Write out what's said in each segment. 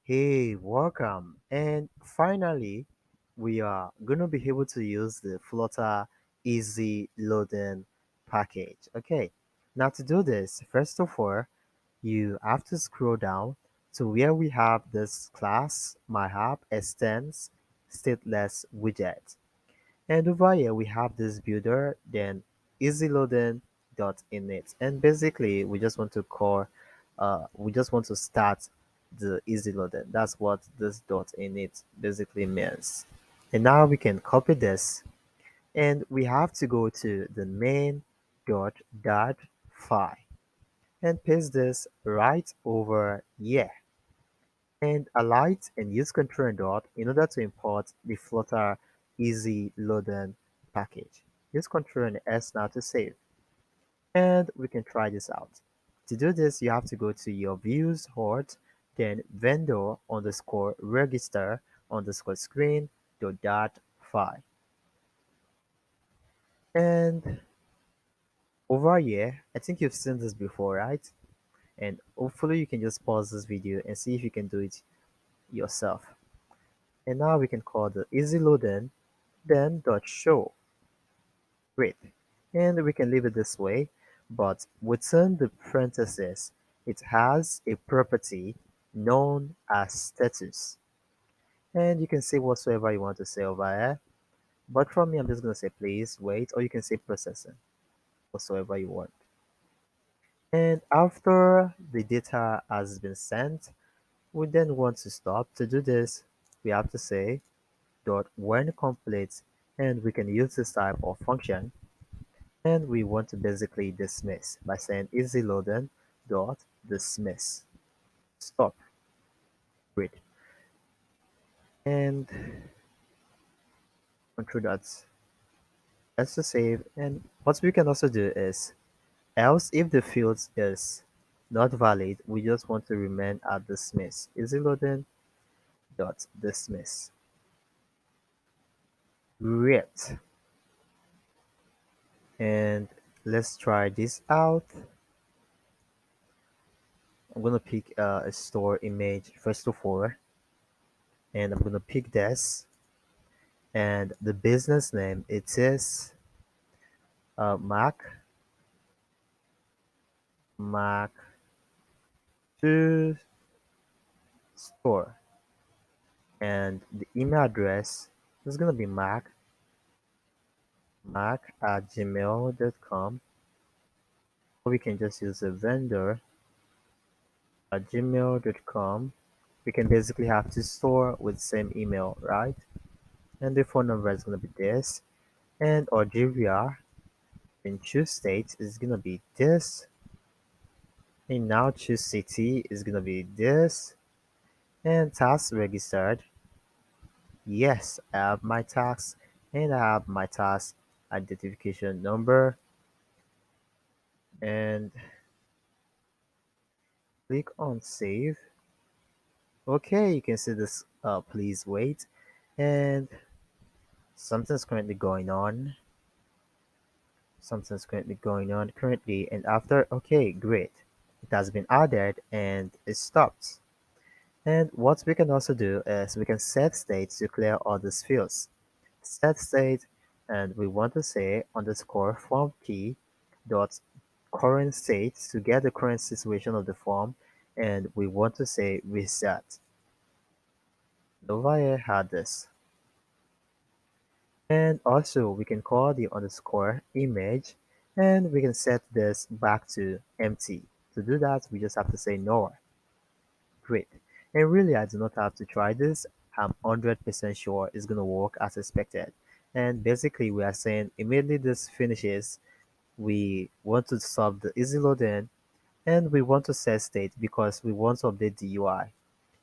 Hey, welcome. And finally, we are going to be able to use the Flutter Easy Loading package. Okay, now to do this, first of all, you have to scroll down to where we have this class, my app extends stateless widget. And over here we have this builder, then easyloading.init. And basically we just want to start the easyloading. That's what this dot init basically means. And now we can copy this and we have to go to the main dot file and paste this right over here and alight and use Ctrl and dot in order to import the Flutter Easy Loading package. Use Ctrl and S now to save. And we can try this out. To do this, you have to go to your views hort, then vendor underscore register underscore screen dot file. And over here, I think you've seen this before, right? And hopefully you can just pause this video and see if you can do it yourself. And now we can call the easy loading then dot show. Great. And we can leave it this way, but within the parentheses, it has a property known as status. And you can say whatsoever you want to say over here. But for me, I'm just going to say please wait, or you can say processing, whatsoever you want. And after the data has been sent, we then want to stop. To do this, we have to say dot when complete, and we can use this type of function. And we want to basically dismiss by saying easyloading dot dismiss. Stop. Read. And control that. Let's just save. And what we can also do is else if the field is not valid, we just want to remain at dismiss. Easyloading dot dismiss. Great. And let's try this out. I'm gonna pick a store image first of all, and I'm gonna pick this. And the business name it is Mac 2 store, and the email address is gonna be mac at gmail.com. Or we can just use a vendor at gmail.com. We can basically have two store with the same email, right? And the phone number is gonna be this, and our GVR in choose state is gonna be this, and now choose city is gonna be this, and task registered. Yes, I have my task and I have my task identification number, and click on save. Okay, you can see this please wait, and something's currently going on. Something's currently going on currently, and after okay great, it has been added and it stopped. And what we can also do is we can set state to clear all these fields. Set state, and we want to say underscore form key dot current state to get the current situation of the form, and we want to say reset. Novaya had this. And also we can call the underscore image, and we can set this back to empty. To do that, we just have to say nor. Great. And really, I do not have to try this. I'm 100% sure it's going to work as expected. And basically, we are saying immediately this finishes, we want to solve the easy loading and we want to set state because we want to update the UI.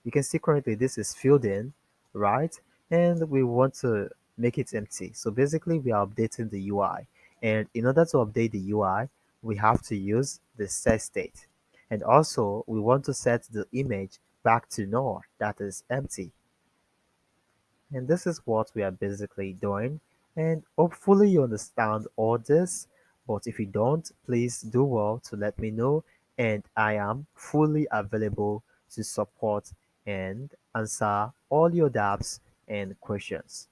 You can see currently this is filled in, right? And we want to make it empty. So basically, we are updating the UI. And in order to update the UI, we have to use the set state. And also, we want to set the image back to null, that is empty. And this is what we are basically doing. And hopefully you understand all this. But if you don't, please do well to let me know, and I am fully available to support and answer all your doubts and questions.